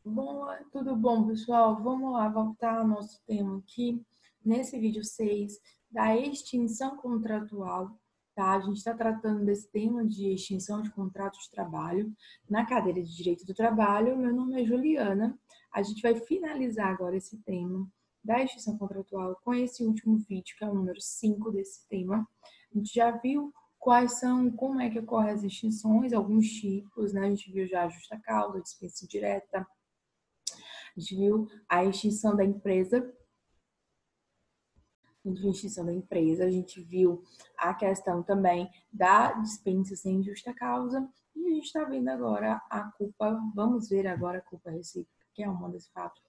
Bom, tudo bom, pessoal? Vamos lá voltar ao nosso tema aqui, nesse vídeo 6 da extinção contratual, tá? A gente está tratando desse tema de extinção de contrato de trabalho na cadeira de Direito do Trabalho. Meu nome é Juliana. A gente vai finalizar agora esse tema da extinção contratual com esse último vídeo, que é o número 5 desse tema. A gente já viu quais são, como é que ocorrem as extinções, alguns tipos, né? A gente viu já a justa causa, dispensa indireta. A gente viu a extinção da empresa, a gente viu a questão também da dispensa sem justa causa, e a gente está vendo agora a culpa, vamos ver agora a culpa recíproca, que é uma das fatos,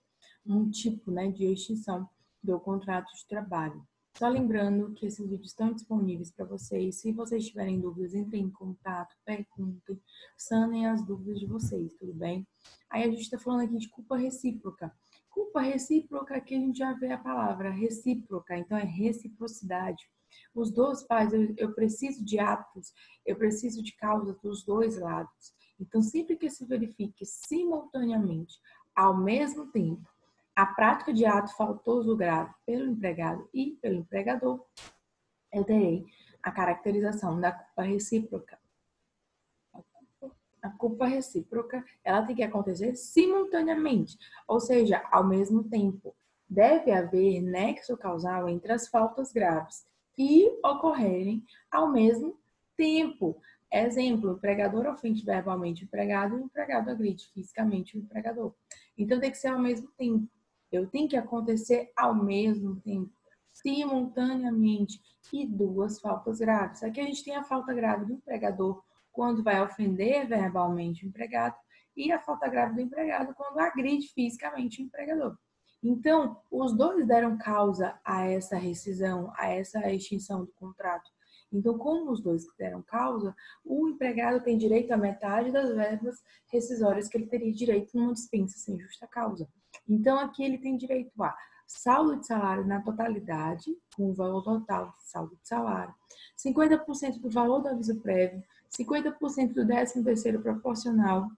um tipo, né, de extinção do contrato de trabalho. Só lembrando que esses vídeos estão disponíveis para vocês. Se vocês tiverem dúvidas, entrem em contato, perguntem, sanem as dúvidas de vocês, tudo bem? Aí a gente está falando aqui de culpa recíproca. Culpa recíproca, aqui a gente já vê a palavra recíproca, então é reciprocidade. Os dois pais, eu preciso de atos, eu preciso de causas dos dois lados. Então, sempre que se verifique simultaneamente, ao mesmo tempo, a prática de ato faltoso grave pelo empregado e pelo empregador, eu terei a caracterização da culpa recíproca. A culpa recíproca, ela tem que acontecer simultaneamente, ou seja, ao mesmo tempo. Deve haver nexo causal entre as faltas graves e ocorrerem ao mesmo tempo. Exemplo, o empregador ofende verbalmente o empregado e o empregado agride fisicamente o empregador. Então, tem que ser ao mesmo tempo. Eu tenho que acontecer ao mesmo tempo, simultaneamente, e duas faltas graves. Aqui a gente tem a falta grave do empregador quando vai ofender verbalmente o empregado, e a falta grave do empregado quando agride fisicamente o empregador. Então, os dois deram causa a essa rescisão, a essa extinção do contrato. Então, como os dois deram causa, o empregado tem direito a metade das verbas rescisórias que ele teria direito numa dispensa sem justa causa. Então, aqui ele tem direito a saldo de salário na totalidade, com o valor total de saldo de salário, 50% do valor do aviso prévio, 50% do 13º proporcional,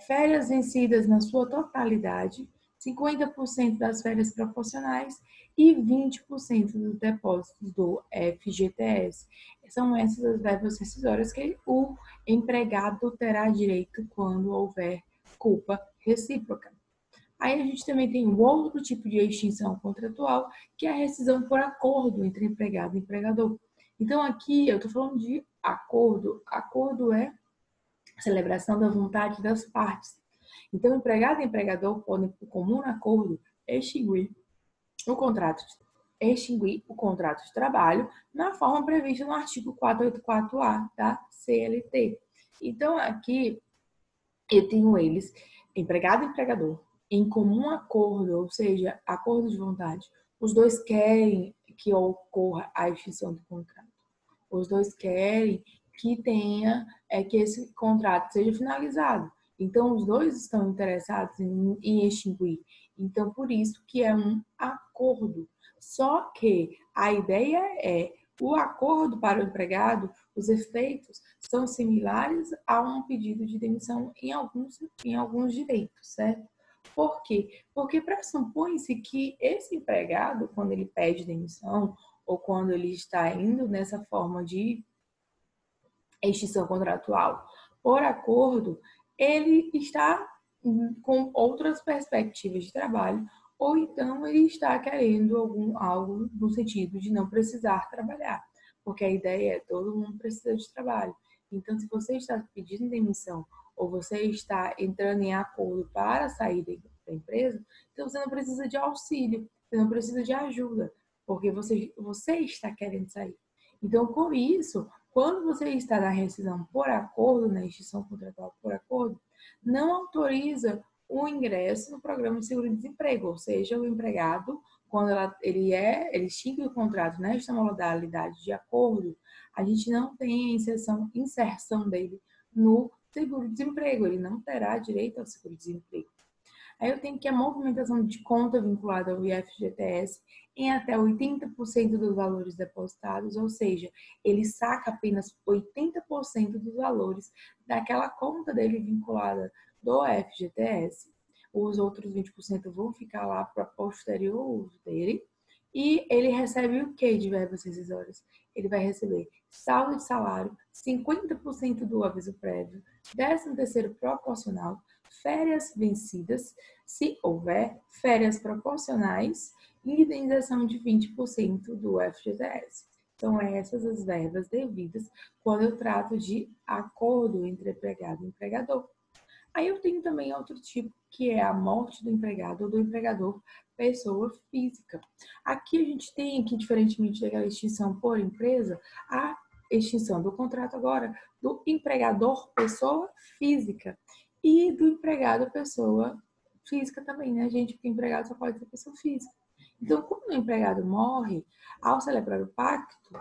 férias vencidas na sua totalidade, 50% das férias proporcionais e 20% dos depósitos do FGTS. São essas as verbas rescisórias que o empregado terá direito quando houver culpa recíproca. Aí a gente também tem um outro tipo de extinção contratual, que é a rescisão por acordo entre empregado e empregador. Então, aqui eu estou falando de acordo. Acordo é a celebração da vontade das partes. Então, empregado e empregador podem, por comum acordo, extinguir o contrato de trabalho na forma prevista no artigo 484-A da CLT. Então, aqui eu tenho eles, empregado e empregador, em comum acordo, ou seja, acordo de vontade. Os dois querem que ocorra a extinção do contrato. Os dois querem que que esse contrato seja finalizado. Então, os dois estão interessados em extinguir. Então, por isso que é um acordo. Só que a ideia é o acordo para o empregado, os efeitos são similares a um pedido de demissão em alguns direitos, certo? Por quê? Porque pressupõe-se que esse empregado, quando ele pede demissão, ou quando ele está indo nessa forma de extinção contratual por acordo, ele está com outras perspectivas de trabalho, ou então ele está querendo algo no sentido de não precisar trabalhar, porque a ideia é todo mundo precisa de trabalho. Então, se você está pedindo demissão ou você está entrando em acordo para sair da empresa, então você não precisa de auxílio, você não precisa de ajuda, porque você está querendo sair. Então, com isso, quando você está na rescisão por acordo, na extinção contratual por acordo, não autoriza o ingresso no programa de seguro-desemprego, ou seja, o empregado, quando ele extingue o contrato nesta modalidade de acordo, a gente não tem a inserção dele no seguro-desemprego, ele não terá direito ao seguro-desemprego. Aí eu tenho que a movimentação de conta vinculada ao IFGTS em até 80% dos valores depositados, ou seja, ele saca apenas 80% dos valores daquela conta dele vinculada do FGTS. os outros 20% vão ficar lá para posterior uso dele. E ele recebe o que de verbas rescisórias? Ele vai receber saldo de salário, 50% do aviso prévio, 13º proporcional, férias vencidas, se houver férias proporcionais e indenização de 20% do FGTS. São essas as verbas devidas quando eu trato de acordo entre empregado e empregador. Aí eu tenho também outro tipo, que é a morte do empregado ou do empregador, pessoa física. Aqui a gente tem, que diferentemente daquela extinção por empresa, a extinção do contrato agora do empregador, pessoa física, e do empregado, pessoa física também, né, gente? Porque empregado só pode ser pessoa física. Então, quando o empregado morre, ao celebrar o pacto,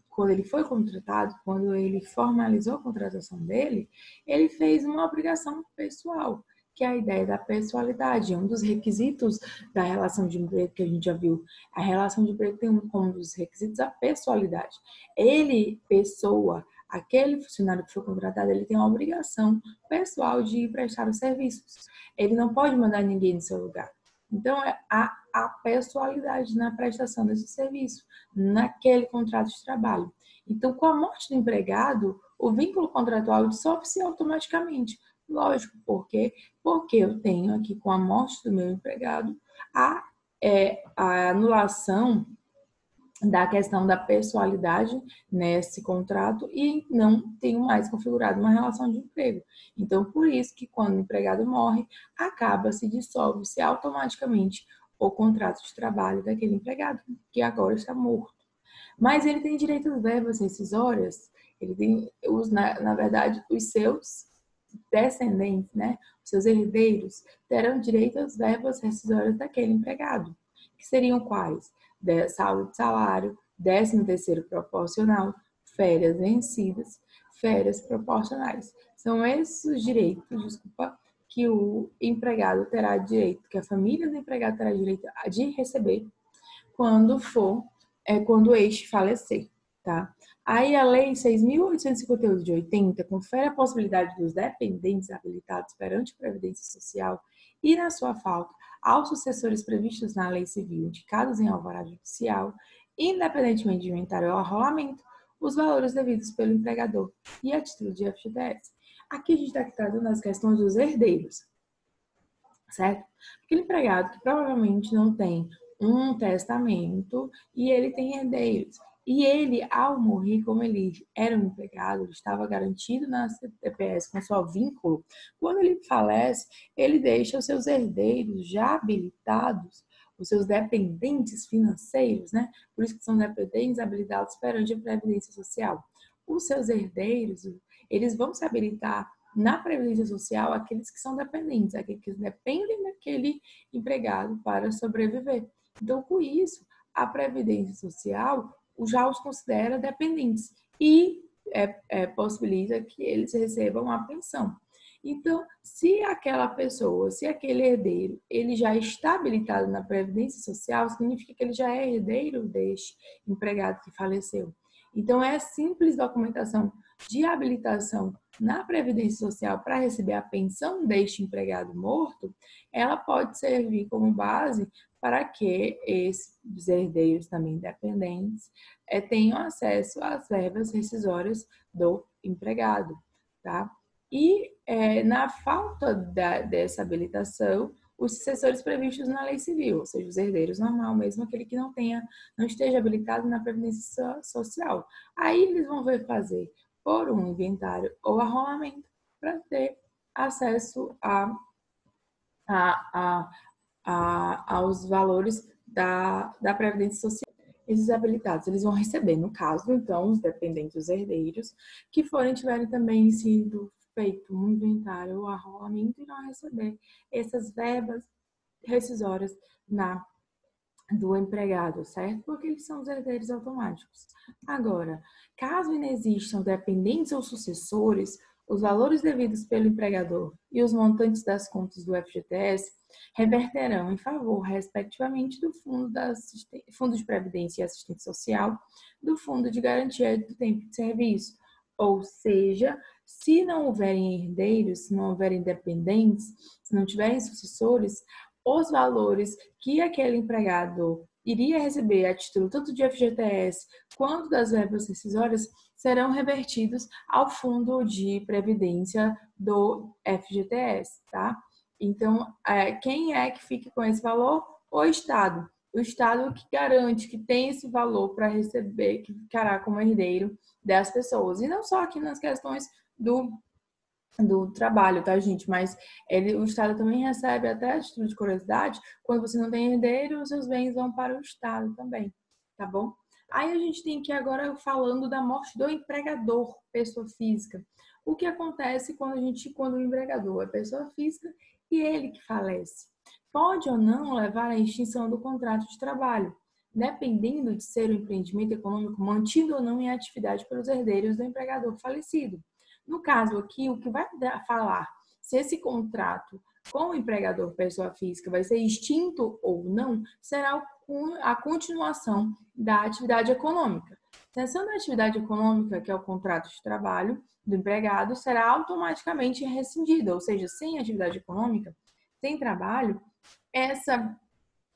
quando ele foi contratado, quando ele formalizou a contratação dele, ele fez uma obrigação pessoal, que é a ideia da pessoalidade. Um dos requisitos da relação de emprego que a gente já viu, a relação de emprego tem como um dos requisitos a pessoalidade. Ele, pessoa, aquele funcionário que foi contratado, ele tem uma obrigação pessoal de prestar os serviços. Ele não pode mandar ninguém no seu lugar. Então, é a pessoalidade na prestação desse serviço, naquele contrato de trabalho. Então, com a morte do empregado, o vínculo contratual dissolve-se automaticamente. Lógico, por quê? Porque eu tenho aqui, com a morte do meu empregado, a anulação da questão da pessoalidade nesse contrato e não tenho mais configurado uma relação de emprego. Então, por isso que quando o empregado morre, acaba-se, dissolve-se automaticamente o contrato de trabalho daquele empregado, que agora está morto. Mas ele tem direito às verbas rescisórias, ele tem, na verdade, os seus descendentes, né, os seus herdeiros, terão direito às verbas rescisórias daquele empregado, que seriam quais? Saldo de salário, 13º proporcional, férias vencidas, férias proporcionais. São esses os direitos, que o empregado terá direito, que a família do empregado terá direito de receber quando este falecer, tá? Aí a Lei 6.858 de 80 confere a possibilidade dos dependentes habilitados perante a Previdência Social e, na sua falta, aos sucessores previstos na Lei Civil indicados em alvará judicial, independentemente de inventário ou arrolamento, os valores devidos pelo empregador e a título de FGTS. Aqui a gente está tratando as questões dos herdeiros, certo? Aquele empregado que provavelmente não tem um testamento e ele tem herdeiros. E ele, ao morrer, como ele era um empregado, ele estava garantido na CTPS com seu vínculo, quando ele falece, ele deixa os seus herdeiros já habilitados, os seus dependentes financeiros, né? Por isso que são dependentes habilitados perante a Previdência Social. Os seus herdeiros, eles vão se habilitar na Previdência Social aqueles que são dependentes, aqueles que dependem daquele empregado para sobreviver. Então, com isso, a Previdência Social já os considera dependentes e possibilita que eles recebam a pensão. Então, se aquela pessoa, se aquele herdeiro, ele já está habilitado na Previdência Social, significa que ele já é herdeiro deste empregado que faleceu. Então, é simples documentação de habilitação na Previdência Social para receber a pensão deste empregado morto, ela pode servir como base para que esses herdeiros também dependentes tenham acesso às verbas rescisórias do empregado, tá? E na falta dessa habilitação, os sucessores previstos na lei civil, ou seja, os herdeiros normal, mesmo aquele que não esteja habilitado na Previdência Social. Aí eles vão ver fazer por um inventário ou arrolamento para ter acesso aos valores da Previdência Social. Esses habilitados, eles vão receber, no caso, então, os dependentes, os herdeiros, que tiverem também sido feito um inventário ou arrolamento, irão receber essas verbas rescisórias do empregado, certo? Porque eles são os herdeiros automáticos. Agora, caso inexistam dependentes ou sucessores, os valores devidos pelo empregador e os montantes das contas do FGTS reverterão em favor, respectivamente, do Fundo de Previdência e Assistência Social, do Fundo de Garantia do Tempo de Serviço, ou seja, Se não houverem herdeiros, se não houverem dependentes, se não tiverem sucessores, os valores que aquele empregador iria receber a título tanto de FGTS quanto das verbas rescisórias serão revertidos ao fundo de previdência do FGTS, tá? Então, quem é que fica com esse valor? O Estado. O Estado que garante que tem esse valor para receber, que ficará como herdeiro das pessoas. E não só aqui nas questões do trabalho, tá, gente? Mas o Estado também recebe, até a título de curiosidade, quando você não tem herdeiro, os seus bens vão para o Estado também, tá bom? Aí a gente tem aqui agora falando da morte do empregador, pessoa física. O que acontece quando o empregador é pessoa física e ele que falece? Pode ou não levar à extinção do contrato de trabalho, dependendo de ser o empreendimento econômico mantido ou não em atividade pelos herdeiros do empregador falecido. No caso aqui, o que vai falar se esse contrato com o empregador pessoa física vai ser extinto ou não, será a continuação da atividade econômica. Cessando a atividade econômica, que é o contrato de trabalho do empregado, será automaticamente rescindida, ou seja, sem atividade econômica, sem trabalho,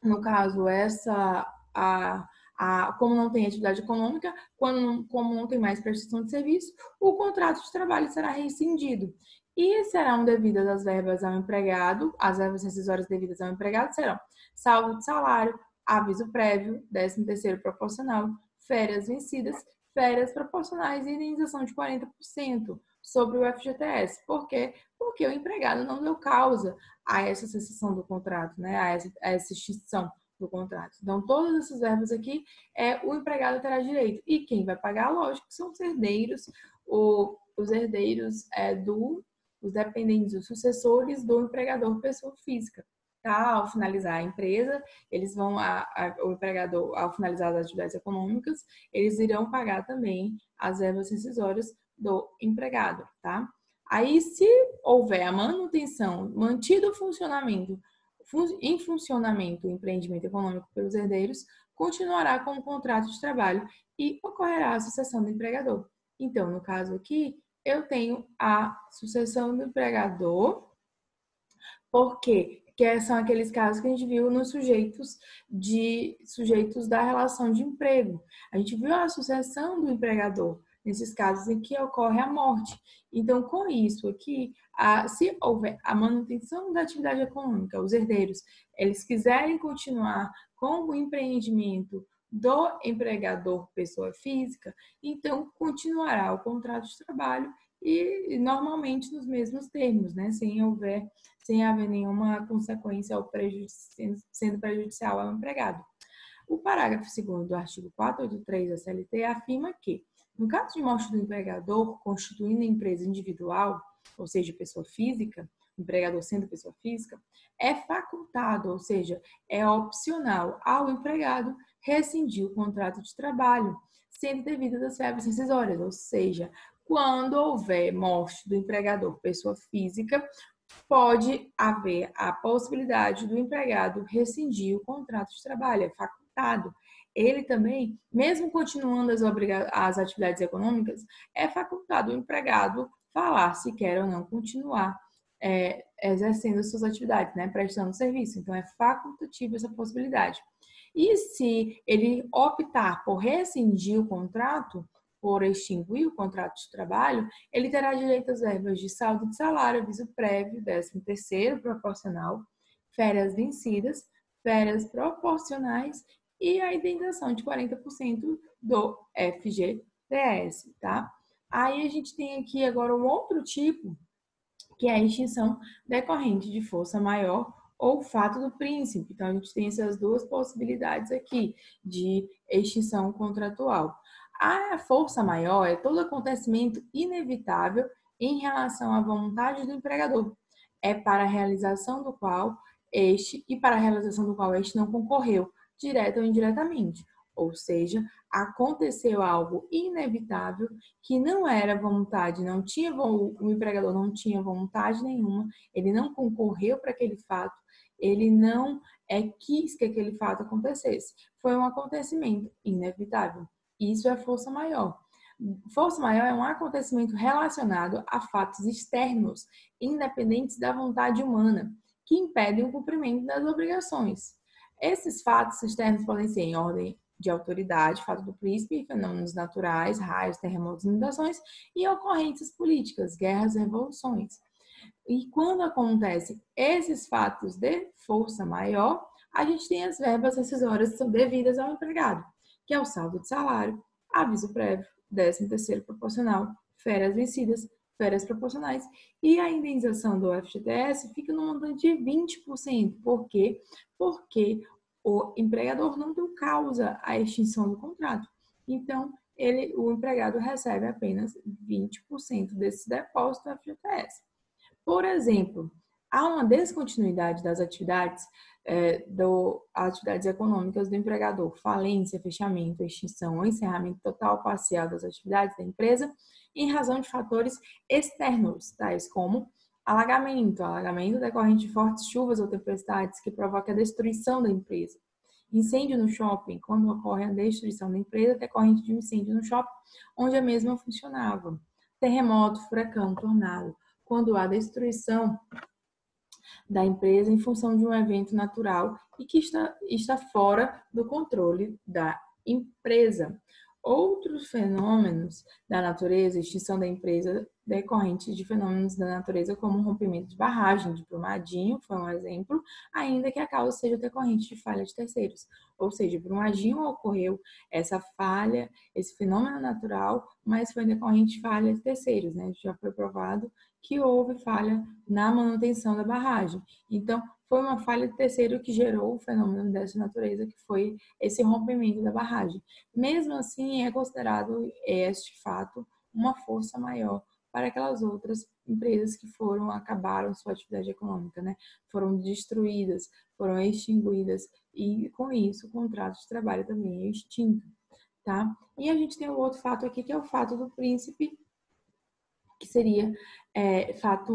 no caso, como não tem atividade econômica, como não tem mais prestação de serviço, o contrato de trabalho será rescindido. E serão devidas as verbas ao empregado, as verbas rescisórias devidas ao empregado serão saldo de salário, aviso prévio, 13º proporcional, férias vencidas, férias proporcionais e indenização de 40% sobre o FGTS. Por quê? Porque o empregado não deu causa a essa cessação do contrato, né? A essa extinção do contrato. Então, todas essas verbas aqui, o empregado terá direito. E quem vai pagar, lógico, são os herdeiros, os herdeiros os dependentes, os sucessores do empregador pessoa física. Tá? Ao finalizar a empresa, eles vão, o empregador, ao finalizar as atividades econômicas, eles irão pagar também as verbas rescisórias do empregado, tá? Aí, se houver a manutenção, mantido o funcionamento, em funcionamento o empreendimento econômico pelos herdeiros, continuará com o contrato de trabalho e ocorrerá a sucessão do empregador. Então, no caso aqui, eu tenho a sucessão do empregador, porque são aqueles casos que a gente viu nos sujeitos da relação de emprego. A gente viu a sucessão do empregador nesses casos em que ocorre a morte. Então, com isso aqui, se houver a manutenção da atividade econômica, os herdeiros, eles quiserem continuar com o empreendimento do empregador pessoa física, então continuará o contrato de trabalho e normalmente nos mesmos termos, né? Sem haver nenhuma consequência sendo prejudicial ao empregado. O parágrafo 2º do artigo 483 da CLT afirma que, no caso de morte do empregador constituindo empresa individual, ou seja, pessoa física, empregador sendo pessoa física, é facultado, ou seja, é opcional ao empregado rescindir o contrato de trabalho, sendo devidas as verbas rescisórias, ou seja, quando houver morte do empregador pessoa física, pode haver a possibilidade do empregado rescindir o contrato de trabalho, é facultado. Ele também, mesmo continuando as atividades econômicas, é facultado o empregado falar se quer ou não continuar exercendo suas atividades, né, prestando serviço. Então, é facultativo essa possibilidade. E se ele optar por rescindir o contrato, por extinguir o contrato de trabalho, ele terá direito às verbas de saldo de salário, aviso prévio, 13º proporcional, férias vencidas, férias proporcionais e a indenização de 40% do FGTS, tá? Aí a gente tem aqui agora um outro tipo, que é a extinção decorrente de força maior ou fato do príncipe. Então, a gente tem essas duas possibilidades aqui de extinção contratual. A força maior é todo acontecimento inevitável em relação à vontade do empregador. É para a realização do qual este não concorreu, direta ou indiretamente. Ou seja, aconteceu algo inevitável que não era vontade, o empregador não tinha vontade nenhuma, ele não concorreu para aquele fato, ele não quis que aquele fato acontecesse. Foi um acontecimento inevitável. Isso é força maior. Força maior é um acontecimento relacionado a fatos externos, independentes da vontade humana, que impedem o cumprimento das obrigações. Esses fatos externos podem ser em ordem de autoridade, fato do príncipe, fenômenos naturais, raios, terremotos, inundações e ocorrências políticas, guerras, revoluções. E quando acontecem esses fatos de força maior, a gente tem as verbas rescisórias que são devidas ao empregado, que é o saldo de salário, aviso prévio, 13º proporcional, férias vencidas, férias proporcionais e a indenização do FGTS fica no montante de 20%. Por quê? Porque o empregador não deu causa à extinção do contrato. Então, o empregado recebe apenas 20% desse depósito do FGTS. Por exemplo, há uma descontinuidade das atividades, atividades econômicas do empregador, falência, fechamento, extinção ou encerramento total ou parcial das atividades da empresa, em razão de fatores externos, tais como alagamento decorrente de fortes chuvas ou tempestades que provoca a destruição da empresa. Incêndio no shopping, quando ocorre a destruição da empresa decorrente de um incêndio no shopping onde a mesma funcionava. Terremoto, furacão, tornado, quando há destruição da empresa em função de um evento natural e que está fora do controle da empresa. Outros fenômenos da natureza, extinção da empresa decorrentes de fenômenos da natureza como rompimento de barragem de Brumadinho, foi um exemplo, ainda que a causa seja decorrente de falha de terceiros. Ou seja, Brumadinho ocorreu essa falha, esse fenômeno natural, mas foi decorrente de falha de terceiros, né? Já foi provado que houve falha na manutenção da barragem. Então, foi uma falha de terceiro que gerou o fenômeno dessa natureza, que foi esse rompimento da barragem. Mesmo assim, é considerado este fato uma força maior para aquelas outras empresas que acabaram sua atividade econômica, né? Foram destruídas, foram extinguidas e, com isso, o contrato de trabalho também é extinto, tá? E a gente tem o outro fato aqui, que é o fato do príncipe, que seria fato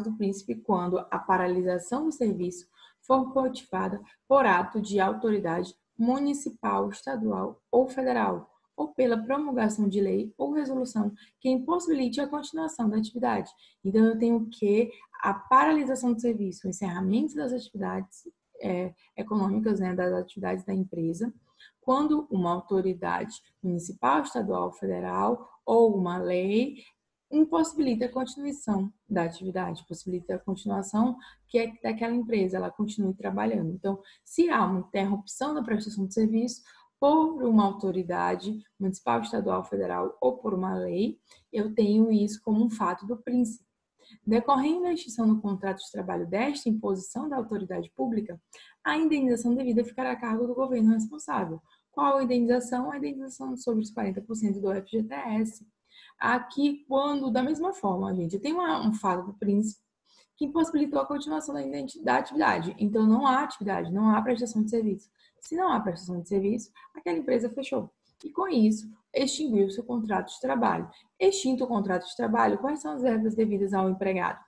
do príncipe quando a paralisação do serviço for motivada por ato de autoridade municipal, estadual ou federal, ou pela promulgação de lei ou resolução que impossibilite a continuação da atividade. Então, eu tenho que a paralisação do serviço, o encerramento das atividades econômicas, né, das atividades da empresa, quando uma autoridade municipal, estadual, federal ou uma lei impossibilita a continuação da atividade, possibilita a continuação que é daquela empresa, ela continue trabalhando. Então, se há uma interrupção da prestação de serviço por uma autoridade municipal, estadual, federal ou por uma lei, eu tenho isso como um fato do príncipe. Decorrendo da extinção do contrato de trabalho desta imposição da autoridade pública, a indenização devida ficará a cargo do governo responsável. Qual a indenização? A indenização sobre os 40% do FGTS. Aqui, quando, da mesma forma, gente, tem um fato do príncipe que impossibilitou a continuação da atividade. Então, não há atividade, não há prestação de serviço. Se não há prestação de serviço, aquela empresa fechou. E, com isso, extinguiu-se o contrato de trabalho. Extinto o contrato de trabalho, quais são as verbas devidas ao empregado?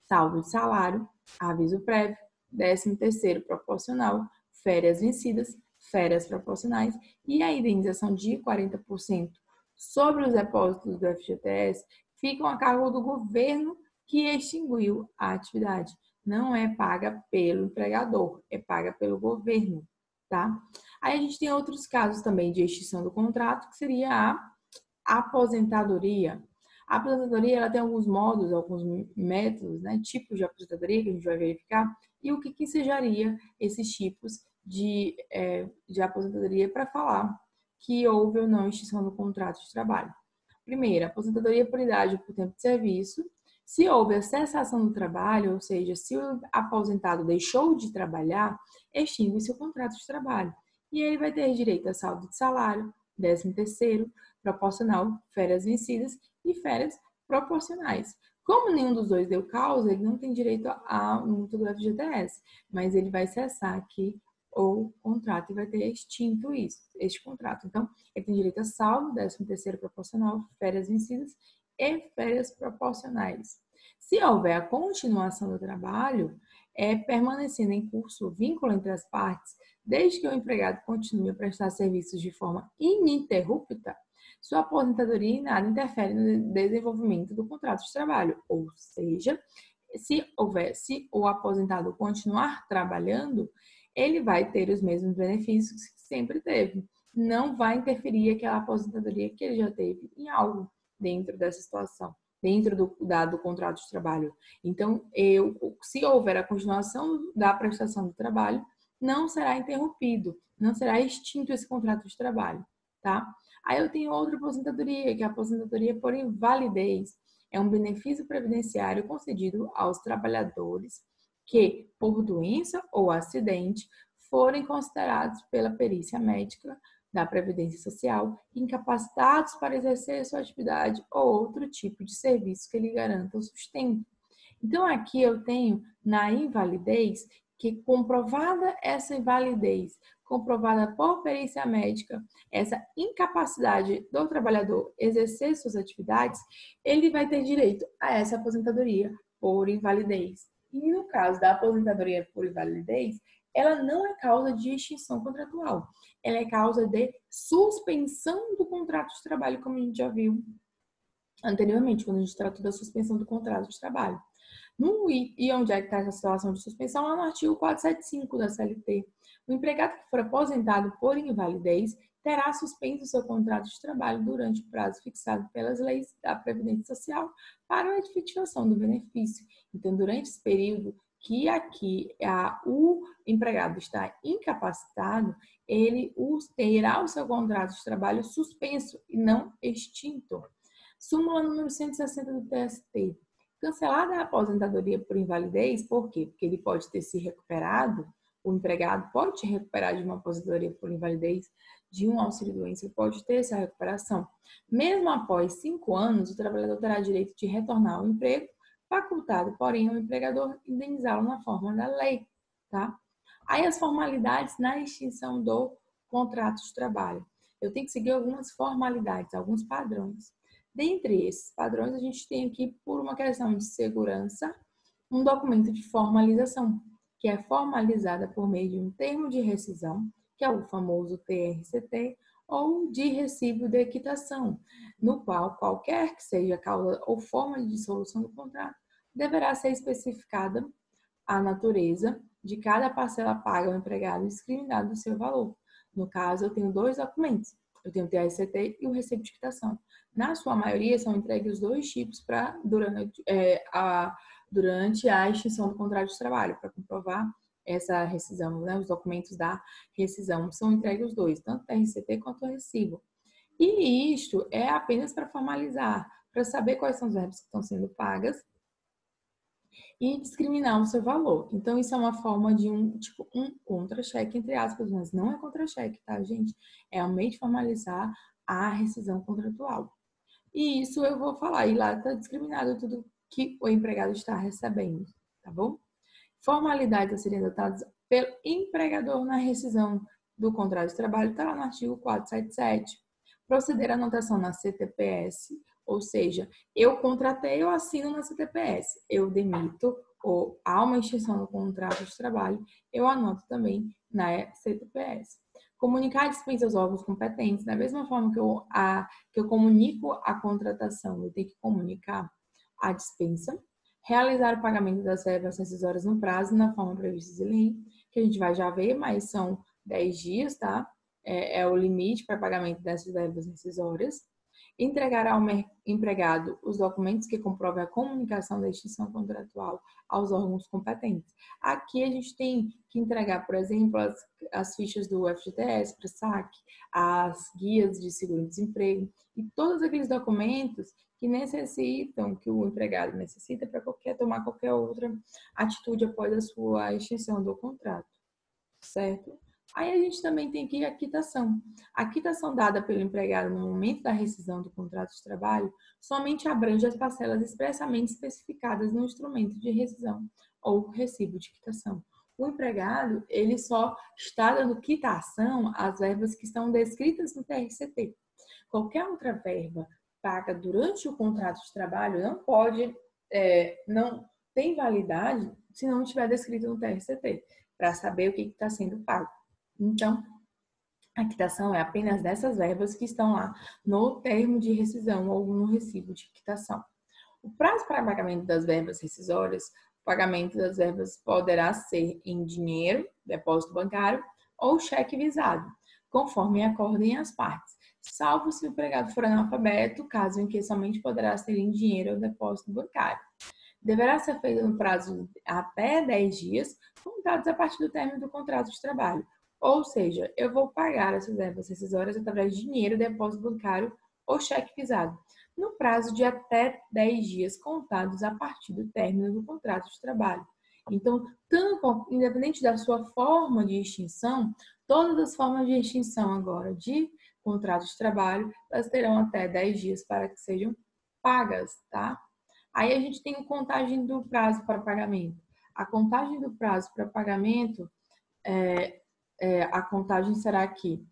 Saldo de salário, aviso prévio, 13º proporcional, férias vencidas, férias proporcionais e a indenização de 40% sobre os depósitos do FGTS ficam a cargo do governo que extinguiu a atividade. Não é paga pelo empregador, é paga pelo governo, tá? Aí a gente tem outros casos também de extinção do contrato, que seria a aposentadoria. A aposentadoria ela tem alguns modos, alguns métodos, né, tipos de aposentadoria que a gente vai verificar e o que ensejaria esses tipos de aposentadoria para falar que houve ou não extinção do contrato de trabalho. Primeiro, aposentadoria por idade ou por tempo de serviço. Se houve a cessação do trabalho, ou seja, se o aposentado deixou de trabalhar, extingue-se o contrato de trabalho. E ele vai ter direito a saldo de salário, 13º, proporcional, férias vencidas e férias proporcionais. Como nenhum dos dois deu causa, ele não tem direito à multa do FGTS, mas ele vai cessar aqui o contrato e vai ter extinto este contrato. Então, ele tem direito a saldo, 13º proporcional, férias vencidas e férias proporcionais. Se houver a continuação do trabalho, permanecendo em curso o vínculo entre as partes, desde que o empregado continue a prestar serviços de forma ininterrupta, sua aposentadoria em nada interfere no desenvolvimento do contrato de trabalho. Ou seja, se o aposentado continuar trabalhando, ele vai ter os mesmos benefícios que sempre teve. Não vai interferir aquela aposentadoria que ele já teve em algo dentro dessa situação, dentro do contrato de trabalho. Então, se houver a continuação da prestação do trabalho, não será interrompido, não será extinto esse contrato de trabalho, tá? Aí eu tenho outra aposentadoria, que é a aposentadoria por invalidez. É um benefício previdenciário concedido aos trabalhadores que, por doença ou acidente, forem considerados pela perícia médica da Previdência Social incapacitados para exercer sua atividade ou outro tipo de serviço que lhe garanta o sustento. Então, aqui eu tenho na invalidez que, comprovada essa invalidez, comprovada por perícia médica, essa incapacidade do trabalhador exercer suas atividades, ele vai ter direito a essa aposentadoria por invalidez. E no caso da aposentadoria por invalidez, ela não é causa de extinção contratual, ela é causa de suspensão do contrato de trabalho, como a gente já viu anteriormente, quando a gente tratou da suspensão do contrato de trabalho. E onde é que está essa situação de suspensão? Lá no artigo 475 da CLT. O empregado que for aposentado por invalidez terá suspenso seu contrato de trabalho durante o prazo fixado pelas leis da Previdência Social para a efetivação do benefício. Então, durante esse período que aqui o empregado está incapacitado, ele terá o seu contrato de trabalho suspenso e não extinto. Súmula número 160 do TST. Cancelada a aposentadoria por invalidez, por quê? Porque ele pode ter se recuperado, o empregado pode se recuperar de uma aposentadoria por invalidez, de um auxílio-doença, ele pode ter essa recuperação. Mesmo após 5 anos, o trabalhador terá direito de retornar ao emprego, facultado, porém, ao empregador indenizá-lo na forma da lei, tá? Aí as formalidades na extinção do contrato de trabalho. Eu tenho que seguir algumas formalidades, alguns padrões. Dentre esses padrões, a gente tem aqui, por uma questão de segurança, um documento de formalização, que é formalizada por meio de um termo de rescisão, que é o famoso TRCT, ou de recibo de quitação, no qual qualquer que seja a causa ou forma de dissolução do contrato, deverá ser especificada a natureza de cada parcela paga ao empregado discriminado do seu valor. No caso, eu tenho 2 documentos. Eu tenho o TRCT e o recibo de quitação. Na sua maioria, são entregues os 2 tipos durante a extinção do contrato de trabalho, para comprovar essa rescisão, né? Os documentos da rescisão são entregues os 2, tanto o TRCT quanto o recibo. E isto é apenas para formalizar, para saber quais são as verbas que estão sendo pagas e discriminar o seu valor. Então, isso é uma forma de um contra-cheque, entre aspas, mas não é contra-cheque, tá, gente? É um meio de formalizar a rescisão contratual. E isso eu vou falar, e lá está discriminado tudo que o empregado está recebendo, tá bom? Formalidades a serem adotadas pelo empregador na rescisão do contrato de trabalho está lá no artigo 477. Proceder à anotação na CTPS, ou seja, eu contratei, eu assino na CTPS, eu demito ou há uma extinção do contrato de trabalho, eu anoto também na CTPS. Comunicar a dispensa aos órgãos competentes, da mesma forma que eu comunico a contratação, eu tenho que comunicar a dispensa. Realizar o pagamento das verbas rescisórias no prazo, na forma prevista em lei, que a gente vai já ver, mas são 10 dias, tá? É o limite para pagamento dessas verbas rescisórias. Entregar ao empregado os documentos que comprovem a comunicação da extinção contratual aos órgãos competentes. Aqui a gente tem que entregar, por exemplo, as fichas do FGTS para saque, as guias de seguro-desemprego e todos aqueles documentos que necessitam, que o empregado necessita para tomar qualquer outra atitude após a sua extinção do contrato, certo? Aí a gente também tem aqui a quitação. A quitação dada pelo empregado no momento da rescisão do contrato de trabalho somente abrange as parcelas expressamente especificadas no instrumento de rescisão ou recibo de quitação. O empregado, ele só está dando quitação às verbas que estão descritas no TRCT. Qualquer outra verba paga durante o contrato de trabalho não tem validade se não estiver descrito no TRCT, para saber o que está sendo pago. Então, A quitação é apenas dessas verbas que estão lá no termo de rescisão ou no recibo de quitação. O prazo para pagamento das verbas rescisórias, o pagamento das verbas poderá ser em dinheiro, depósito bancário ou cheque visado, conforme acordem as partes, salvo se o empregado for analfabeto, caso em que somente poderá ser em dinheiro ou depósito bancário. Deverá ser feito no prazo de até 10 dias, contados a partir do término do contrato de trabalho. Ou seja, eu vou pagar essas verbas rescisórias através de dinheiro, depósito bancário ou cheque visado, no prazo de até 10 dias contados a partir do término do contrato de trabalho. Então, tanto, independente da sua forma de extinção, todas as formas de extinção agora de contrato de trabalho, elas terão até 10 dias para que sejam pagas, tá? Aí a gente tem a contagem do prazo para pagamento. A contagem do prazo para pagamento, a contagem será aqui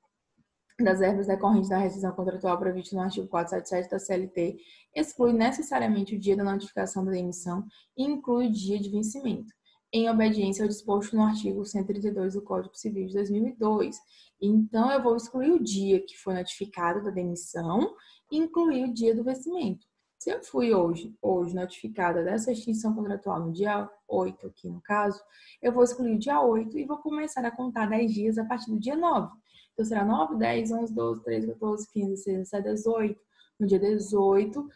das verbas decorrentes da rescisão contratual prevista no artigo 477 da CLT, exclui necessariamente o dia da notificação da demissão e inclui o dia de vencimento, em obediência ao disposto no artigo 132 do Código Civil de 2002. Então, eu vou excluir o dia que foi notificado da demissão e incluir o dia do vencimento. Se eu fui hoje notificada dessa extinção contratual no dia 8, aqui no caso, eu vou excluir o dia 8 e vou começar a contar 10 dias a partir do dia 9. Então, será 9, 10, 11, 12, 13, 14, 15, 16, 17, 18. No dia 18,